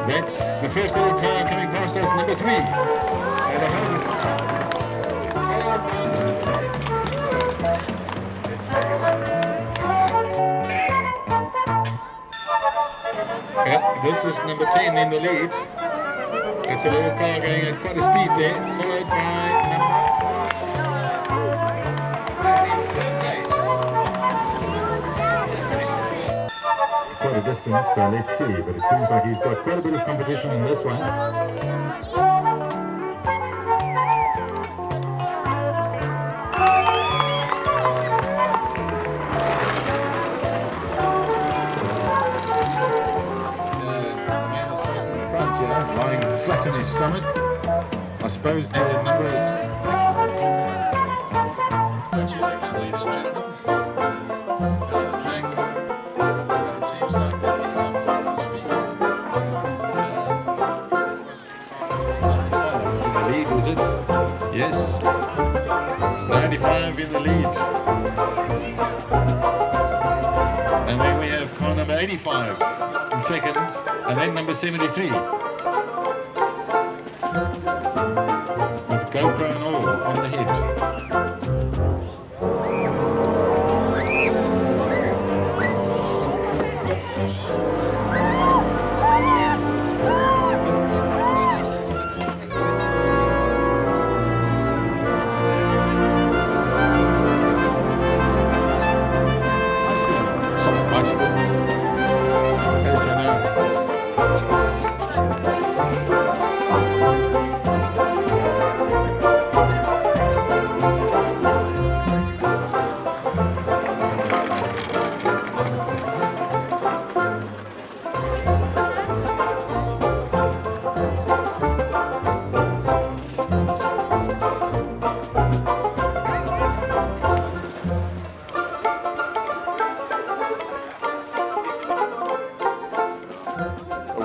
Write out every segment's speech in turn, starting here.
That's the first little car coming past us, number 3. And ahead is this is number 10 in the lead. It's a little car going at quite a speed there, followed by number 16. And in third place. Quite a distance, so let's see, but it seems like he's got quite a bit of competition in this one. Lying flat on his stomach. I suppose the number is... The lead, was it? Yes. 95 in the lead. And then we have car number 85 in second, and then number 73. With GoPro and all on the head.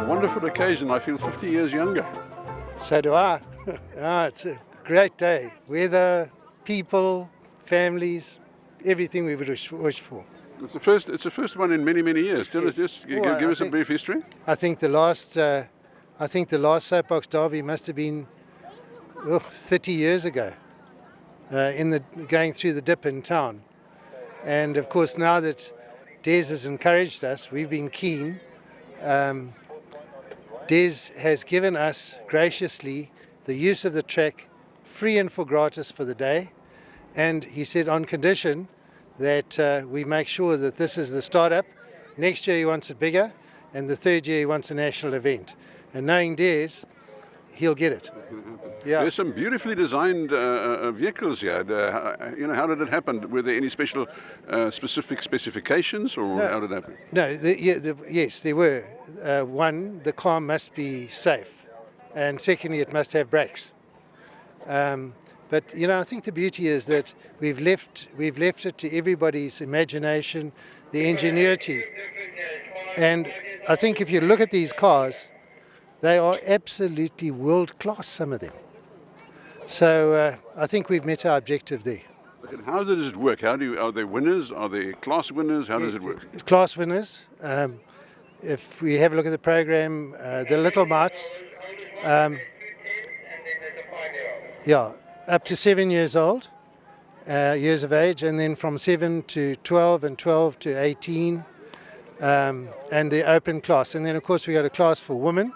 Wonderful occasion. I feel 50 years younger. So do I. It's a great day. Weather, people, families, everything we would wish for. It's the first one in many years. Tell us this. Give us a brief history. I think the last Soapbox derby must have been 30 years ago, going through the dip in town. And of course, now that Des has encouraged us, we've been keen. Des has given us graciously the use of the track free and for gratis for the day, and he said on condition that we make sure that this is the startup. Next year he wants it bigger, and the third year he wants a national event. And knowing Des, he'll get it. Yeah. There's some beautifully designed vehicles here. How did it happen? Were there any specific specifications, or how did it happen? No, yes, there were. One, the car must be safe, and secondly, it must have brakes. But I think the beauty is that we've left it to everybody's imagination, the ingenuity, and I think if you look at these cars, they are absolutely world class. Some of them. So I think we've met our objective there. And how does it work? Are they winners? Are they class winners? How does it work? Class winners. If we have a look at the program, the little mites, up to 7 years old, years of age, and then from 7 to 12 and 12 to 18, and the open class. And then of course we got a class for women,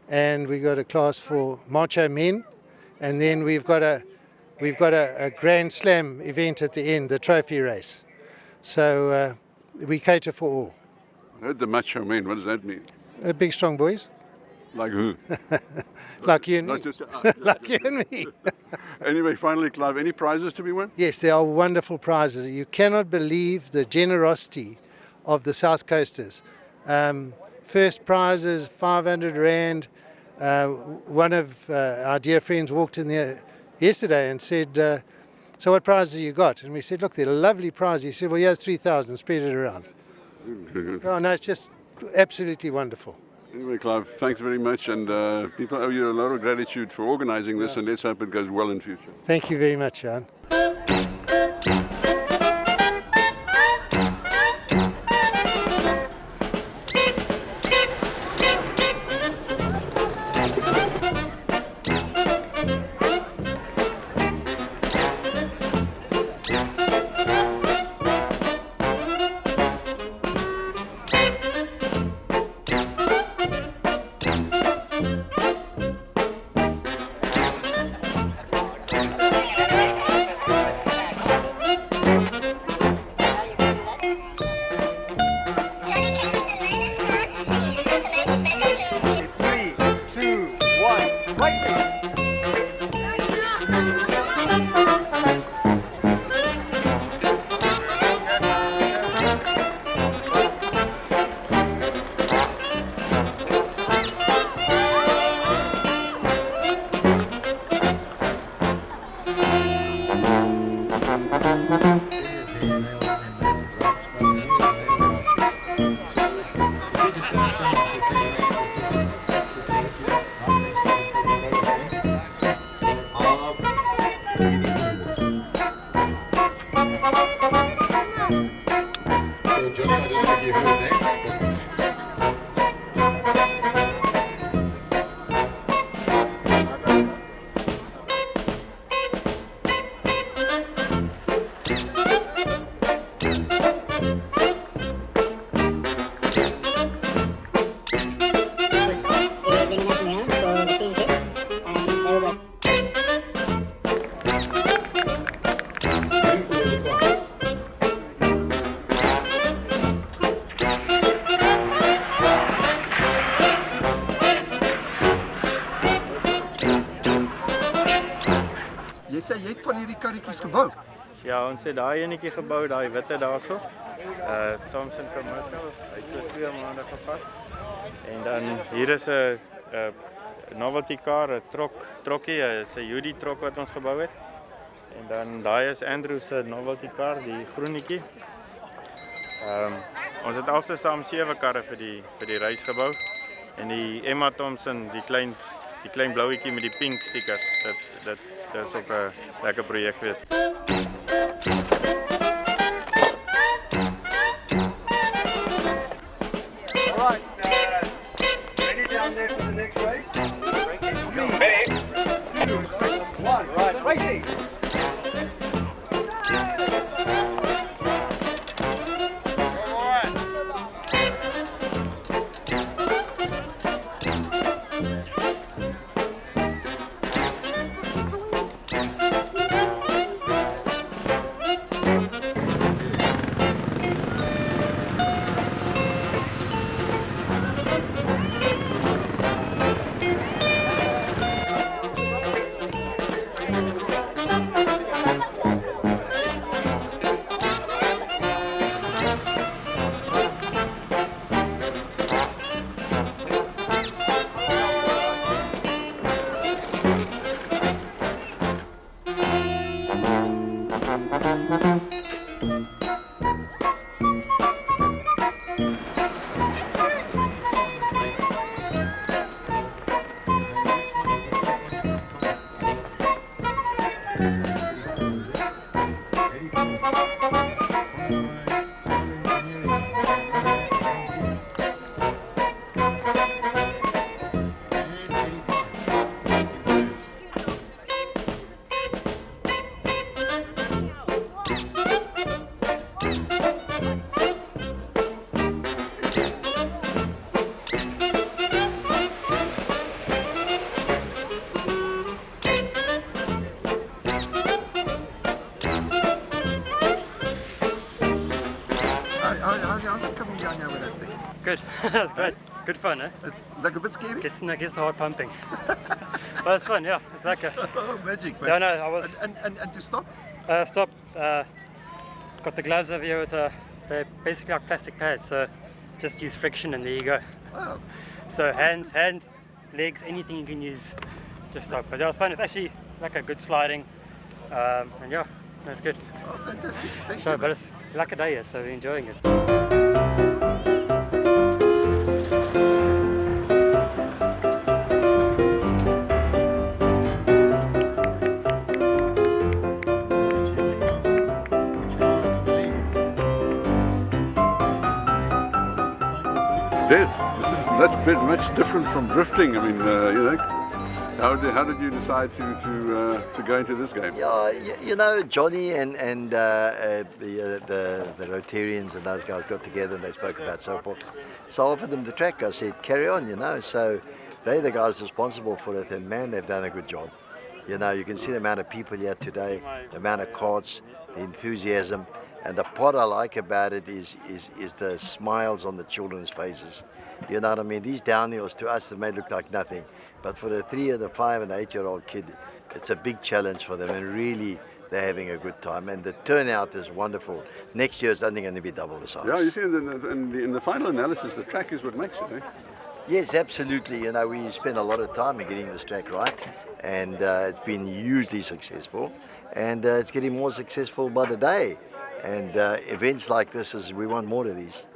and we got a class for macho men, and then we've got a Grand Slam event at the end, the trophy race. So we cater for all. I heard the macho men. What does that mean? Big strong boys. Like who? Like you and me. Not just, like you and me. Anyway, finally, Clive, any prizes to be won? Yes, there are wonderful prizes. You cannot believe the generosity of the South Coasters. First prize is 500 Rand. One of our dear friends walked in there yesterday and said, so what prizes you got? And we said, look, they're lovely prizes. He said, well, here's 3,000, spread it around. Oh, no, it's just absolutely wonderful. Anyway, Clive, thanks very much, and people owe you a lot of gratitude for organizing this, and let's hope it goes well in future. Thank you very much, Jan. Jy sê jy het van hierdie karretjies gebou. Ja, ons het daai enetjie gebou, daai witte daarso. Thompson Commercial, hy het so 2 maande gevat. En dan hier is 'n novelty car, 'n trokkie, is 'n Judy trok wat ons gebou het. En dan daai is Andrew se novelty car, die groenetjie. Ons het also saam 7 karre vir die reis gebou. En die Emma Thompson, die klein blouetjie met die pink stickers. Dit is ook 'n lekker projek geweest. Alright, ready down there for the next race? 3, 2, 1, right, racing! How's it coming down there with that thing? Good, that's great. Good fun, eh? It's like a bit scary. Gets the heart pumping. But it's fun, yeah. It's like Oh, magic, man. yeah, no, I was And to stop? stopped. Got the gloves over here with they're basically like plastic pads, so just use friction and there you go. Oh, So hands, legs, anything you can use, just stop. But yeah, it's fun. It's actually like a good sliding, and yeah, that's good. oh fantastic. Thank So, you. but it's like a day here, so we're enjoying it. Yes, that's bit much different from drifting. I mean, you know, how did you decide to go into this game? Yeah, you know, Johnny and the Rotarians and those guys got together and they spoke about Soapbox. So I offered them the track. I said, carry on, you know. So they're the guys responsible for it, and man, they've done a good job. You know, you can see the amount of people here today, the amount of carts, the enthusiasm. And the part I like about it is the smiles on the children's faces. You know what I mean? These downhills to us, it may look like nothing. But for the 3, the 5 and the 8-year-old kid, it's a big challenge for them. And really, they're having a good time. And the turnout is wonderful. Next year, it's only going to be double the size. Yeah, you see, in the final analysis, the track is what makes it, eh? Yes, absolutely. You know, we spend a lot of time in getting this track right. And it's been hugely successful. And it's getting more successful by the day. And events like this, we want more of these.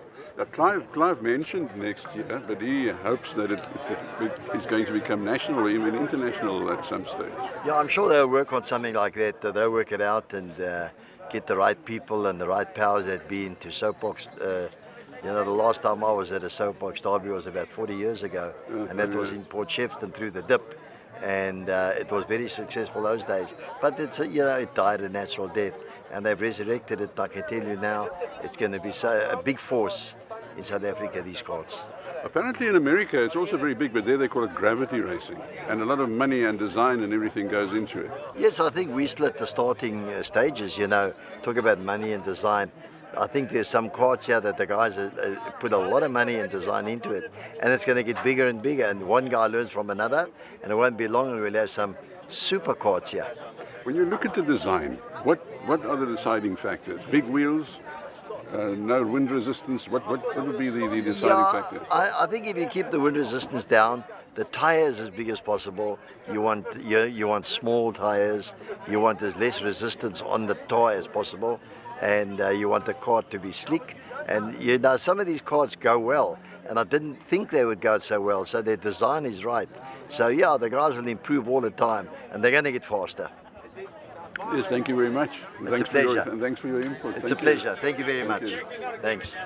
Clive mentioned next year, but he hopes that it's going to become national or even international at some stage. Yeah, I'm sure they'll work on something like that. They'll work it out and get the right people and the right powers that be into Soapbox. You know, the last time I was at a Soapbox derby was about 40 years ago, and that was in Port Shepstone through the dip. And it was very successful those days. But it's, you know, it died a natural death. And they've resurrected it. I can tell you now, it's going to be a big force in South Africa, these carts. Apparently in America it's also very big, but there they call it gravity racing. And a lot of money and design and everything goes into it. Yes, I think we're still at the starting stages, you know, talk about money and design. I think there's some carts here that the guys put a lot of money and design into it. And it's going to get bigger and bigger. And one guy learns from another, and it won't be long and we'll have some super carts here. When you look at the design, what are the deciding factors? Big wheels, no wind resistance. What would be the deciding factor? I think if you keep the wind resistance down, the tires as big as possible. You want small tires. You want as less resistance on the tire as possible, and you want the cart to be slick. And you know, some of these carts go well, and I didn't think they would go so well. So their design is right. So yeah, the guys will improve all the time, and they're going to get faster. Yes, thank you very much. It's a pleasure. Thanks for your input. It's a pleasure. Thank you very much. Thanks.